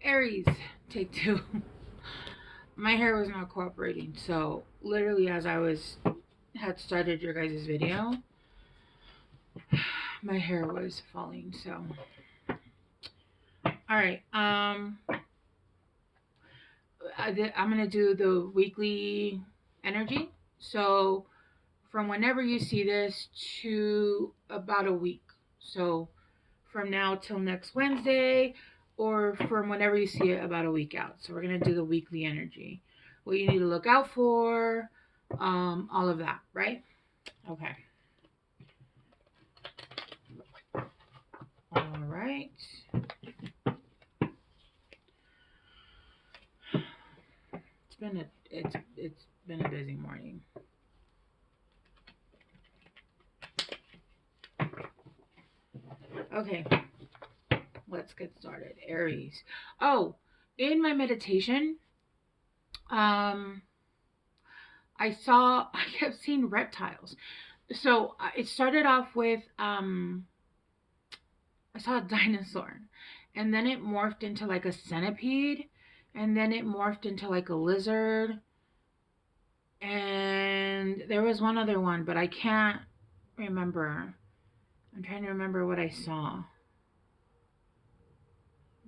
Aries, take two. My hair was not cooperating, so literally as I had started your guys' video, my hair was falling. So, all right. I'm gonna do the weekly energy. So from whenever you see this to about a week. So from now till next Wednesday, or from whenever you see it about a week out. So we're gonna do the weekly energy, what you need to look out for, all of that, right? Okay. All right. It's been a busy morning. Okay, let's get started. Aries. Oh, in my meditation, I kept seeing reptiles. So it started off with I saw a dinosaur, and then it morphed into like a centipede, and then it morphed into like a lizard, and there was one other one, but I can't remember. I'm trying to remember what I saw.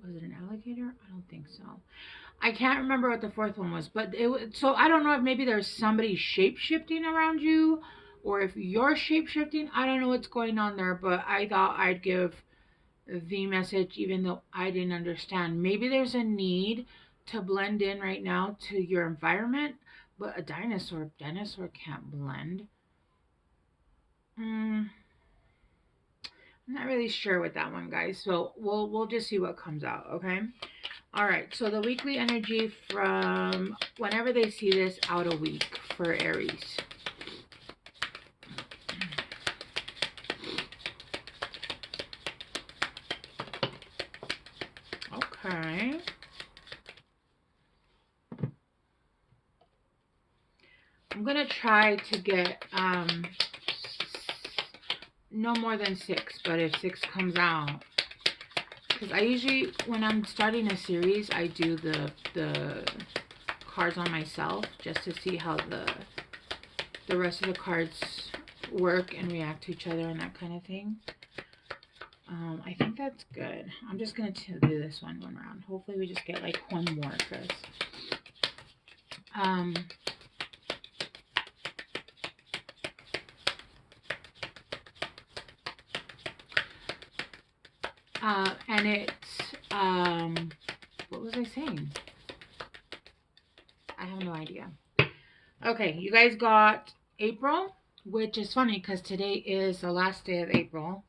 Was it an alligator? I don't think so. I can't remember what the fourth one was, but so I don't know if maybe there's somebody shape shifting around you, or if you're shape shifting. I don't know what's going on there, but I thought I'd give the message even though I didn't understand. Maybe there's a need to blend in right now to your environment, but a dinosaur can't blend. I'm not really sure with that one, guys. So we'll just see what comes out, okay? All right. So the weekly energy from whenever they see this out a week for Aries. Okay. I'm gonna try to get no more than 6, but if 6 comes out, because I usually, when I'm starting a series, I do the cards on myself just to see how the rest of the cards work and react to each other and that kind of thing. I think that's good. I'm just gonna do this one round. Hopefully we just get like one more, because and it's what was I saying? I have no idea. Okay, you guys got April, which is funny because today is the last day of April.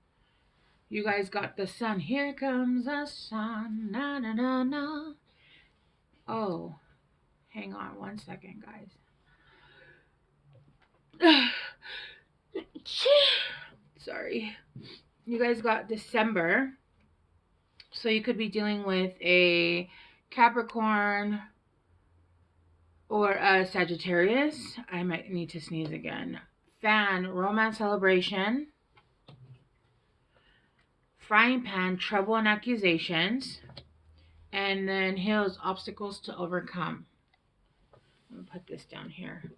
You guys got the sun. Here comes the sun. Na na na na. Oh, hang on one second, guys. Sorry. You guys got December. So you could be dealing with a Capricorn or a Sagittarius. I might need to sneeze again. Fan, romance celebration. Frying pan, trouble and accusations. And then hills, obstacles to overcome. I'm going to put this down here.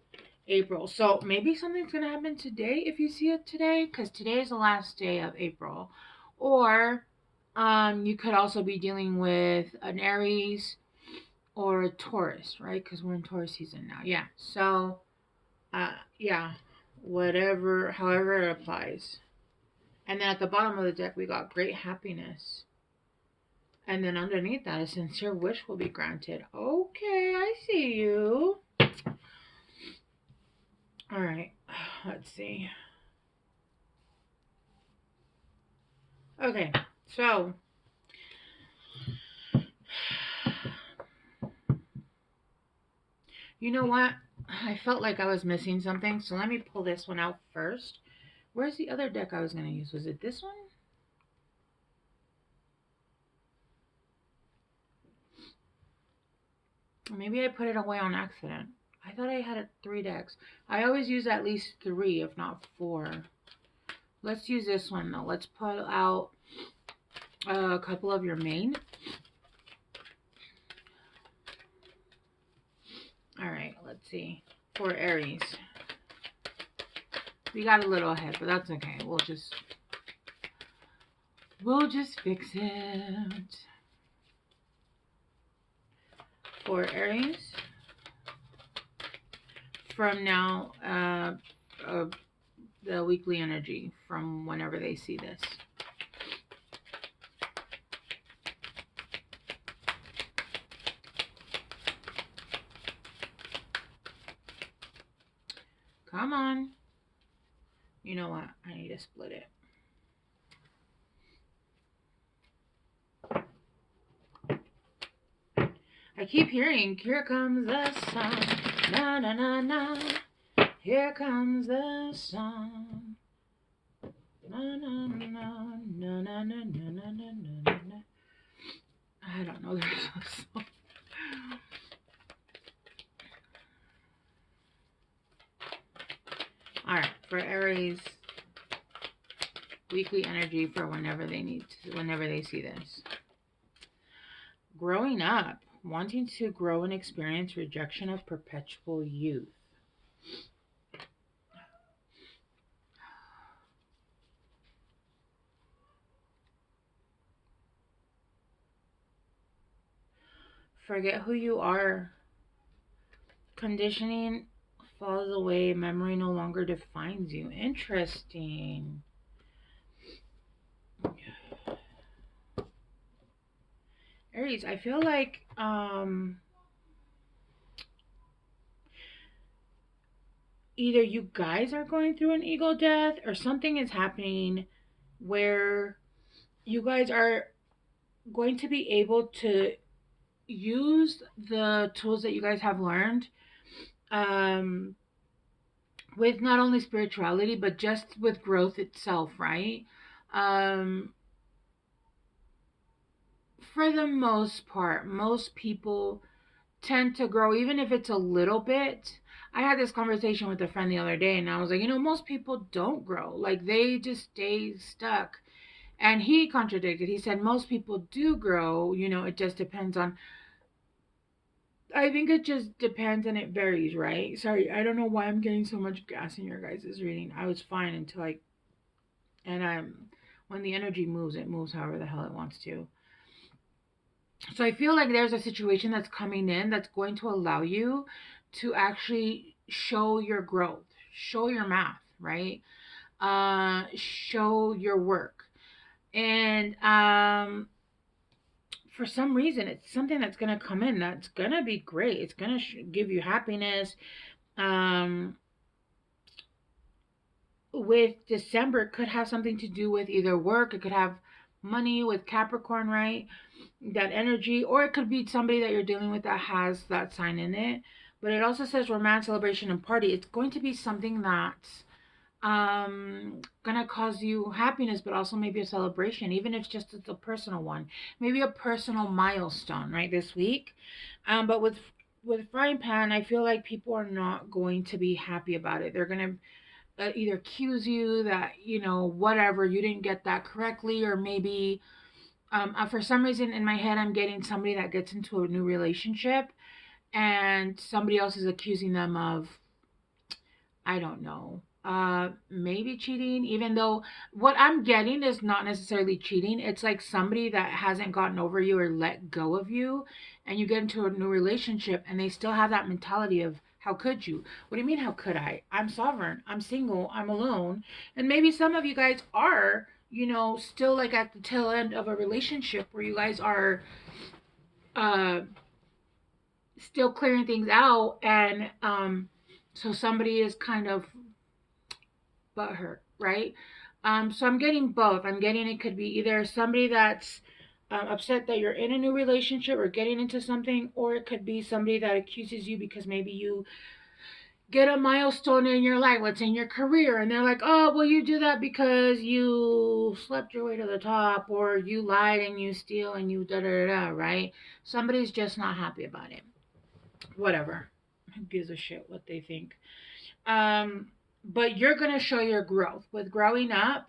April. So maybe something's going to happen today if you see it today, because today is the last day of April. Or you could also be dealing with an Aries or a Taurus, right? Because we're in Taurus season now. Yeah. So, yeah, whatever, however it applies. And then at the bottom of the deck, we got great happiness. And then underneath that, a sincere wish will be granted. Okay, I see you. All right, let's see. Okay, so you know what? I felt like I was missing something, so let me pull this one out first. Where's the other deck I was going to use? Was it this one? Maybe I put it away on accident. I thought I had 3 decks. I always use at least 3, if not 4. Let's use this one, though. Let's pull out a couple of your main. see. For Aries. We got a little ahead, but that's okay. We'll just fix it. For Aries. From now, the weekly energy from whenever they see this. Come on. You know what? I need to split it. I keep hearing, here comes the sun. Na na na na. Here comes the sun. Na na na na na na na na na na. I don't know. There's a song. All right, for Aries, weekly energy for whenever they see this. Growing up, wanting to grow and experience rejection of perpetual youth. Forget who you are. Conditioning falls away. Memory no longer defines you. Interesting. Aries, I feel like either you guys are going through an ego death or something is happening where you guys are going to be able to use the tools that you guys have learned with not only spirituality but just with growth itself, right? For the most part, most people tend to grow, even if it's a little bit. I had this conversation with a friend the other day, and I was like, most people don't grow. Like, they just stay stuck. And he contradicted. He said most people do grow. It just depends on. I think it just depends and it varies, right? Sorry, I don't know why I'm getting so much gas in your guys' reading. I was fine until when the energy moves, it moves however the hell it wants to. So I feel like there's a situation that's coming in that's going to allow you to actually show your growth, show your math, right? Show your work. And for some reason, it's something that's going to come in that's going to be great. It's going to give you happiness. With December, it could have something to do with either work. It could have money with Capricorn, right? That energy. Or it could be somebody that you're dealing with that has that sign in it. But it also says romance, celebration, and party. It's going to be something that's gonna cause you happiness, but also maybe a celebration, even if it's a personal one, maybe a personal milestone, right, this week. But with frying pan, I feel like people are not going to be happy about it. They're gonna either accuse you that whatever, you didn't get that correctly, or maybe for some reason in my head I'm getting somebody that gets into a new relationship and somebody else is accusing them of, I don't know, maybe cheating, even though what I'm getting is not necessarily cheating. It's like somebody that hasn't gotten over you or let go of you, and you get into a new relationship and they still have that mentality of, how could you? What do you mean, how could I? I'm sovereign. I'm single. I'm alone. And maybe some of you guys are, still like at the tail end of a relationship where you guys are still clearing things out, and so somebody is kind of butthurt, right? So I'm getting both. I'm getting it could be either somebody that's upset that you're in a new relationship or getting into something, or it could be somebody that accuses you because maybe you get a milestone in your life, let's say in your career, and they're like, oh, well, you do that because you slept your way to the top, or you lied and you steal and you da da da, right? Somebody's just not happy about it. Whatever. Who gives a shit what they think? But you're going to show your growth with growing up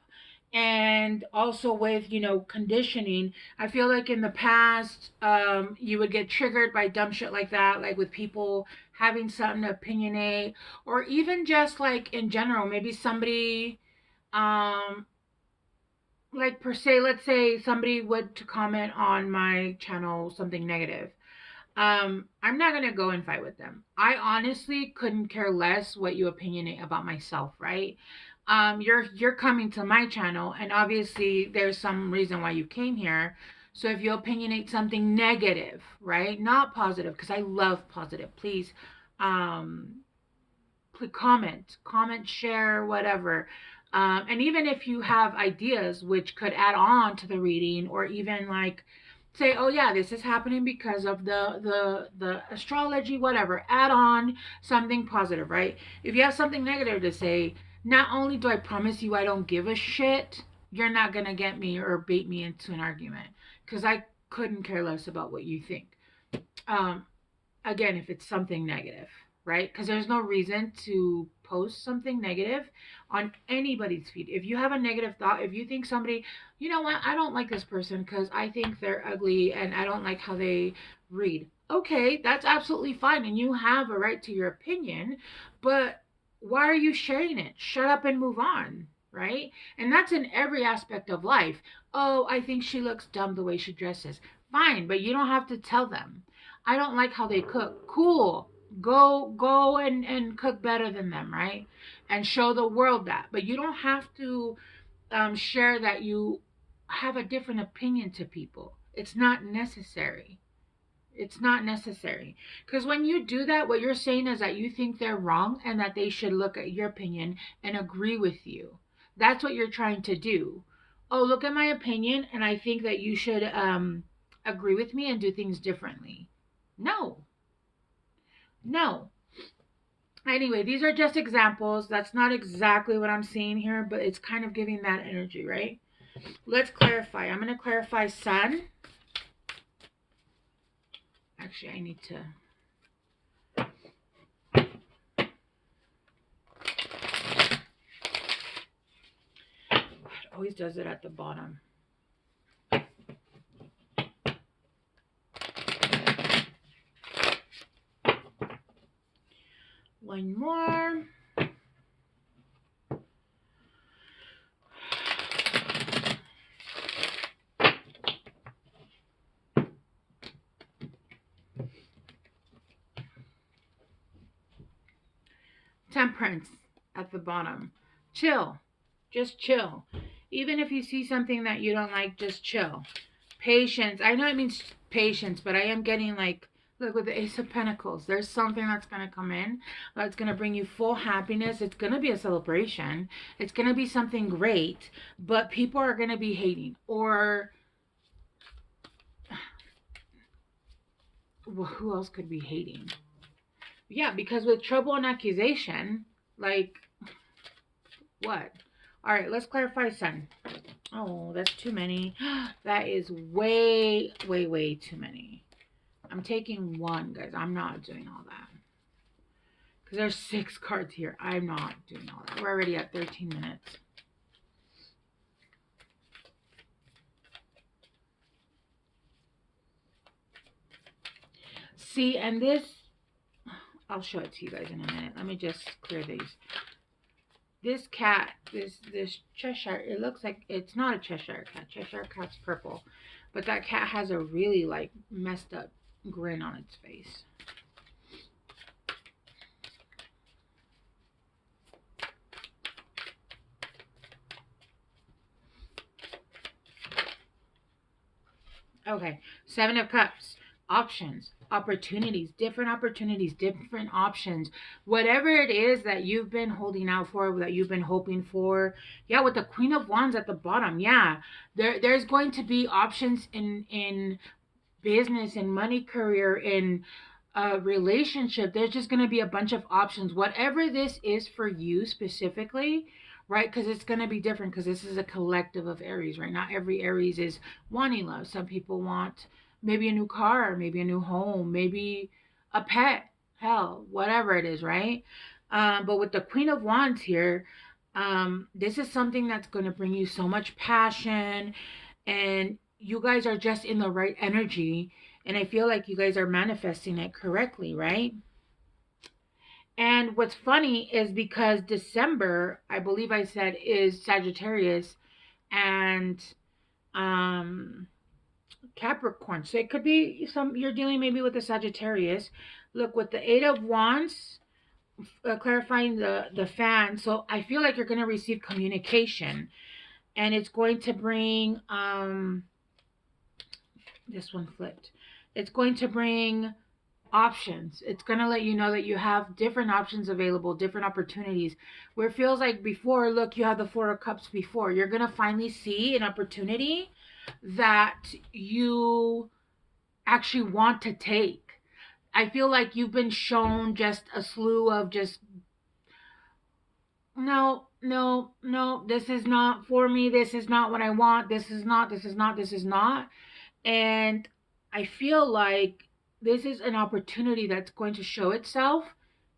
And also with, conditioning, I feel like in the past, you would get triggered by dumb shit like that, like with people having something to opinionate, or even just like in general, maybe somebody, um, like per se, let's say somebody would to comment on my channel something negative. I'm not gonna go and fight with them. I honestly couldn't care less what you opinionate about myself, right? You're coming to my channel, and obviously there's some reason why you came here. So if you opinionate something negative, right, not positive, because I love positive, please, um, comment, share, whatever. And even if you have ideas which could add on to the reading, or even like say, oh yeah, this is happening because of the astrology, whatever, add on something positive, right? If you have something negative to say, not only do I promise you I don't give a shit, you're not gonna get me or bait me into an argument, because I couldn't care less about what you think. um Again, if it's something negative, right? Because there's no reason to post something negative on anybody's feed. If you have a negative thought, if you think somebody, you know what, I don't like this person because I think they're ugly and I don't like how they read. Okay, that's absolutely fine. And you have a right to your opinion, but why are you sharing it? Shut up and move on, right? And that's in every aspect of life. Oh, I think she looks dumb the way she dresses. Fine, but you don't have to tell them. I don't like how they cook. Cool. Go and cook better than them, right? And show the world that. But you don't have to share that you have a different opinion to people. It's not necessary. It's not necessary. Because when you do that, what you're saying is that you think they're wrong and that they should look at your opinion and agree with you. That's what you're trying to do. Oh, look at my opinion, and I think that you should agree with me and do things differently. No, no. Anyway, these are just examples. That's not exactly what I'm seeing here, but it's kind of giving that energy, right? Let's clarify. I'm going to clarify sun. Actually, I need to. It always does it at the bottom. One more. Temperance at the bottom. Chill. Just chill. Even if you see something that you don't like, just chill. Patience. I know it means patience, but I am getting like, look, with the Ace of Pentacles, there's something that's going to come in that's going to bring you full happiness. It's going to be a celebration. It's going to be something great, but people are going to be hating. Or, well, who else could be hating? Yeah, because with trouble and accusation, like, what? All right, let's clarify sun. Oh, that's too many. That is way, way, way too many. I'm taking one, guys. I'm not doing all that. Because there's 6 cards here. I'm not doing all that. We're already at 13 minutes. See, and this, I'll show it to you guys in a minute. Let me just clear these. This cat, this Cheshire, it looks like, it's not a Cheshire cat. Cheshire cat's purple. But that cat has a really, like, messed up grin on its face. Okay, 7 of Cups. Options, opportunities, different options. Whatever it is that you've been holding out for, that you've been hoping for. Yeah, with the Queen of Wands at the bottom. Yeah, there's going to be options in business, in money, career, in a relationship. There's just going to be a bunch of options. Whatever this is for you specifically, right? Because it's going to be different, because this is a collective of Aries, right? Not every Aries is wanting love. Some people want maybe a new car, maybe a new home, maybe a pet, hell, whatever it is, right? But with the Queen of Wands here, This is something that's going to bring you so much passion, and you guys are just in the right energy. And I feel like you guys are manifesting it correctly, right? And what's funny is because December, I believe I said, is Sagittarius and um Capricorn. So it could be some you're dealing maybe with a Sagittarius. Look, with the 8 of Wands, clarifying the fan. So I feel like you're going to receive communication, and it's going to bring this one flipped. It's going to bring options. It's going to let you know that you have different options available, different opportunities. Where it feels like before, look, you have the 4 of Cups before. You're going to finally see an opportunity that you actually want to take. I feel like you've been shown just a slew of just no, no, no, this is not for me. This is not what I want. This is not. And I feel like this is an opportunity that's going to show itself.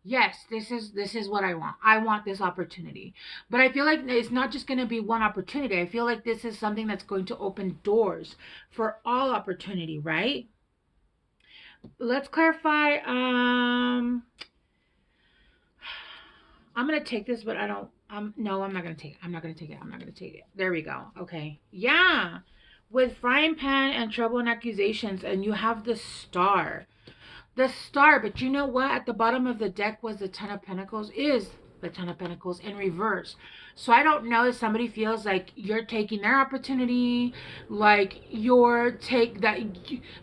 Yes, this is what I want. I want this opportunity. But I feel like it's not just going to be one opportunity. I feel like this is something that's going to open doors for all opportunity, right? Let's clarify. I'm gonna take this, but I don't. No, I'm not gonna take it. I'm not gonna take it. I'm not gonna take it. There we go. Okay. Yeah. With frying pan and trouble and accusations, and you have the star. The star, but you know what? At the bottom of the deck was the Ten of Pentacles, is the Ten of Pentacles in reverse. So I don't know if somebody feels like you're taking their opportunity, like you're take that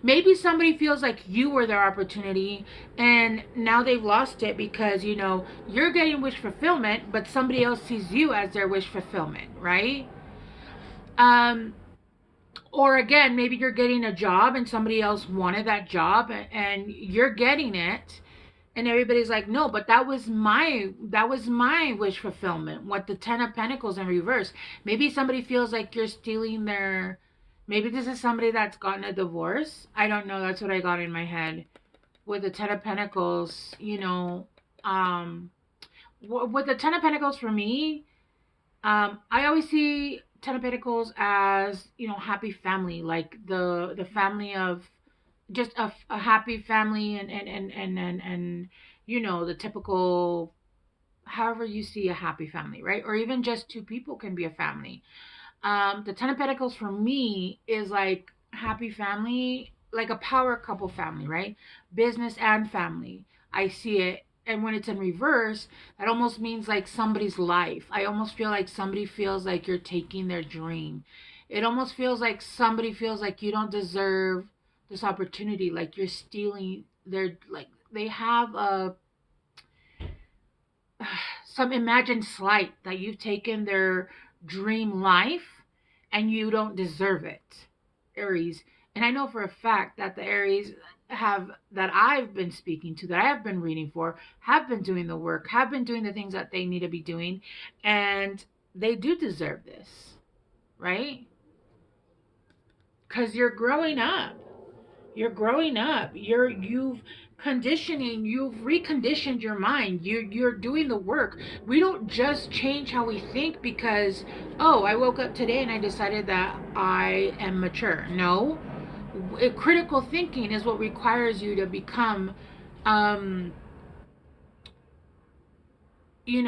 maybe somebody feels like you were their opportunity and now they've lost it because you're getting wish fulfillment, but somebody else sees you as their wish fulfillment, right? Um or again, maybe you're getting a job and somebody else wanted that job and you're getting it, and everybody's like, no, but that was my wish fulfillment. What the Ten of Pentacles in reverse. Maybe somebody feels like you're stealing their. Maybe this is somebody that's gotten a divorce. I don't know. That's what I got in my head with the Ten of Pentacles. With the Ten of Pentacles for me, I always see Ten of Pentacles as happy family, like the family of just a happy family, and the typical, however you see a happy family, right? Or even just two people can be a family. The Ten of Pentacles for me is like happy family, like a power couple family, right? Business and family. I see it. And when it's in reverse, that almost means like somebody's life. I almost feel like somebody feels like you're taking their dream. It almost feels like somebody feels like you don't deserve this opportunity, like you're stealing their, like they have a some imagined slight that you've taken their dream life and you don't deserve it, Aries. And I know for a fact that the Aries have that I've been speaking to, that I have been reading for, have been doing the work, have been doing the things that they need to be doing, and they do deserve this, right? Because you're growing up. You're growing up. You've reconditioned your mind. You're doing the work. We don't just change how we think because, oh, I woke up today and I decided that I am mature. No. Critical thinking is what requires you to become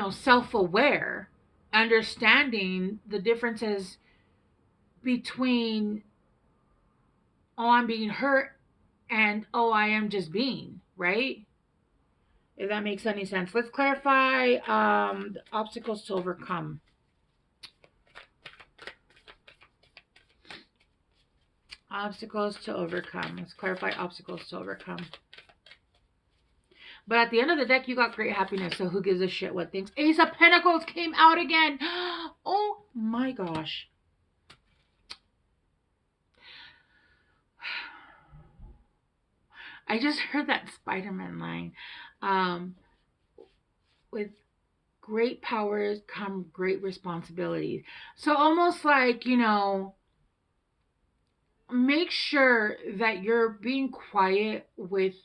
self-aware, understanding the differences between, oh, I'm being hurt, and oh, I am just being, right? If that makes any sense. Let's clarify the obstacles to overcome. Obstacles to overcome. Let's clarify obstacles to overcome. But at the end of the deck, you got great happiness. So who gives a shit what things? Ace of Pentacles came out again. Oh my gosh. I just heard that Spider-Man line. With great powers come great responsibilities. So almost like, make sure that you're being quiet with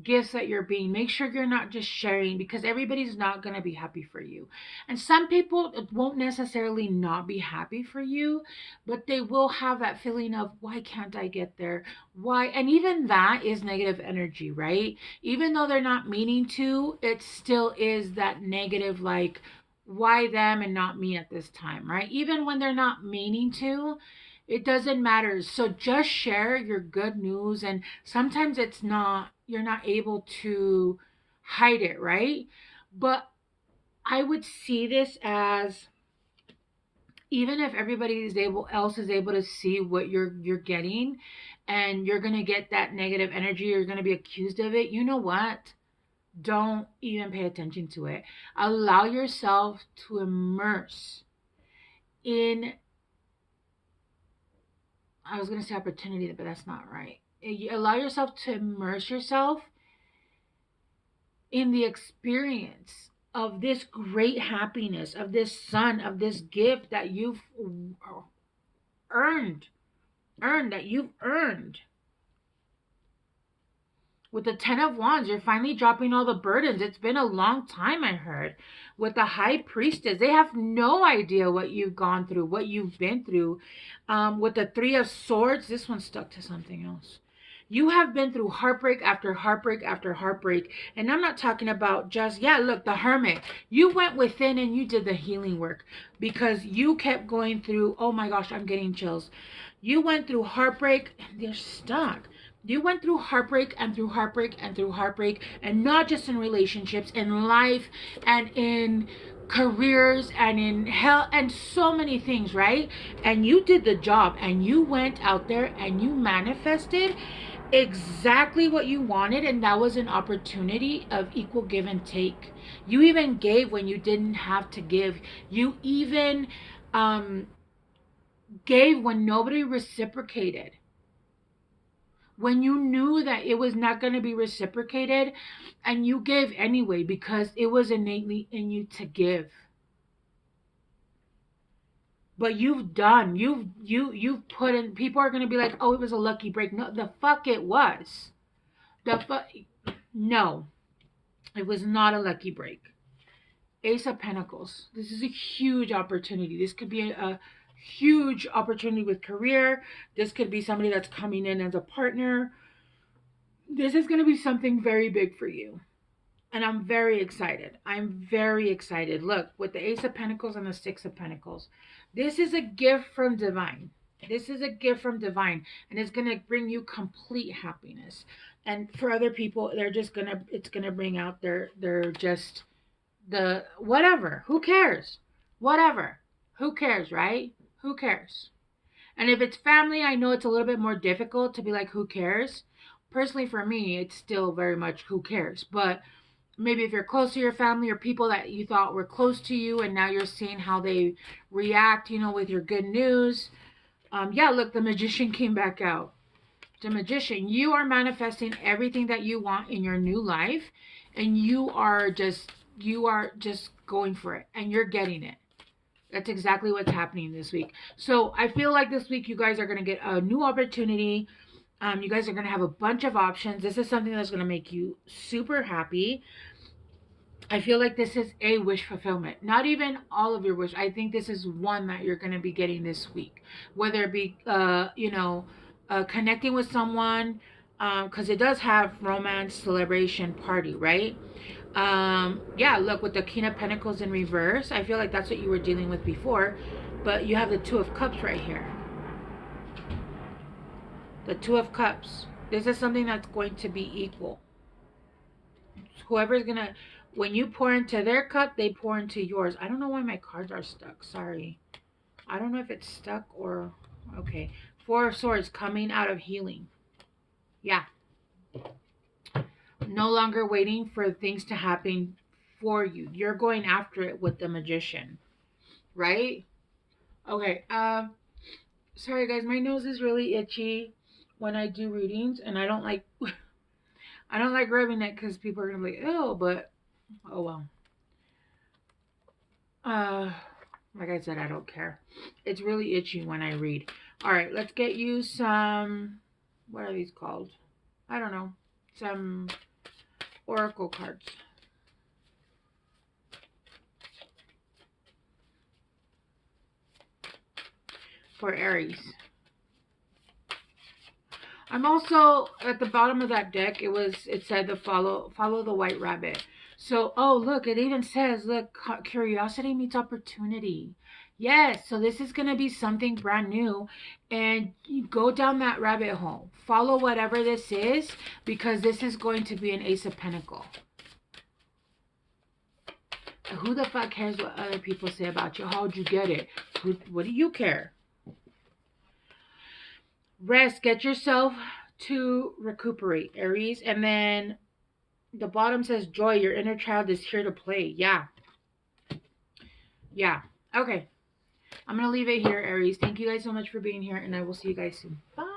gifts that you're being. Make sure you're not just sharing, because everybody's not going to be happy for you. And some people won't necessarily not be happy for you, but they will have that feeling of, why can't I get there? Why? And even that is negative energy, right? Even though they're not meaning to, it still is that negative, like, why them and not me at this time, right? Even when they're not meaning to, it doesn't matter. So just share your good news. And sometimes it's not, you're not able to hide it, right? But I would see this as, even if everybody is able to see what you're getting, and you're going to get that negative energy, you're going to be accused of it. You know what? Don't even pay attention to it. Allow yourself to immerse in, I was going to say opportunity, but that's not right. Allow yourself to immerse yourself in the experience of this great happiness, of this sun, of this gift that you've earned, that you've earned. With the Ten of Wands, you're finally dropping all the burdens. It's been a long time, I heard. With the High Priestess, they have no idea what you've gone through, what you've been through. With the Three of Swords, this one stuck to something else. You have been through heartbreak after heartbreak after heartbreak. And I'm not talking about just, yeah, look, the Hermit. You went within and you did the healing work, because you kept going through, oh my gosh, I'm getting chills. You went through heartbreak and you're stuck. You went through heartbreak and through heartbreak and through heartbreak, and not just in relationships, in life and in careers and in health and so many things, right? And you did the job, and you went out there and you manifested exactly what you wanted, and that was an opportunity of equal give and take. You even gave when you didn't have to give. You even gave when nobody reciprocated, when you knew that it was not going to be reciprocated, and you gave anyway because it was innately in you to give. But you've put in, people are going to be like, oh, it was a lucky break. No, the fuck it was. No, it was not a lucky break. Ace of Pentacles. This is a huge opportunity. This could be a huge opportunity with career. This could be somebody that's coming in as a partner. This is going to be something very big for you. And I'm very excited. I'm very excited. Look, with the Ace of Pentacles and the Six of Pentacles, this is a gift from divine. This is a gift from divine, and it's going to bring you complete happiness. And for other people, they're just going to, it's going to bring out their just the whatever. Who cares? Whatever. Who cares, right? Who cares? And if it's family, I know it's a little bit more difficult to be like, who cares? Personally, for me, it's still very much who cares. But maybe if you're close to your family, or people that you thought were close to you, and now you're seeing how they react, with your good news. Yeah, look, the Magician came back out. The Magician, you are manifesting everything that you want in your new life, and you are just going for it, and you're getting it. That's exactly what's happening this week. So I feel like this week you guys are going to get a new opportunity. You guys are going to have a bunch of options. This is something that's going to make you super happy. I feel like this is a wish fulfillment. Not even all of your wish. I think this is one that you're going to be getting this week. Whether it be, connecting with someone, because it does have romance, celebration, party, right? Yeah, look, with the King of Pentacles in reverse, I feel like that's what you were dealing with before. But you have the Two of Cups right here. The Two of Cups. This is something that's going to be equal. Whoever's going to, when you pour into their cup, they pour into yours. I don't know why my cards are stuck. Sorry. I don't know if it's stuck or... Okay. Four of Swords, coming out of healing. Yeah. No longer waiting for things to happen for you. You're going after it with the Magician. Right? Okay. Sorry guys, my nose is really itchy when I do readings, and I don't like rubbing it because people are gonna be like, ew, but oh well. Like I said, I don't care. It's really itchy when I read. All right, let's get you some, what are these called? I don't know. Some Oracle cards. For Aries. I'm also at the bottom of that deck. It said to follow the white rabbit. So, oh look, it even says, look, curiosity meets opportunity. Yes, so this is going to be something brand new, and you go down that rabbit hole. Follow whatever this is, because this is going to be an Ace of Pentacles. Who the fuck cares what other people say about you? How'd you get it? What do you care? Rest. Get yourself to recuperate, Aries. And then the bottom says joy. Your inner child is here to play. Yeah. Yeah. Okay. I'm going to leave it here, Aries. Thank you guys so much for being here, and I will see you guys soon. Bye.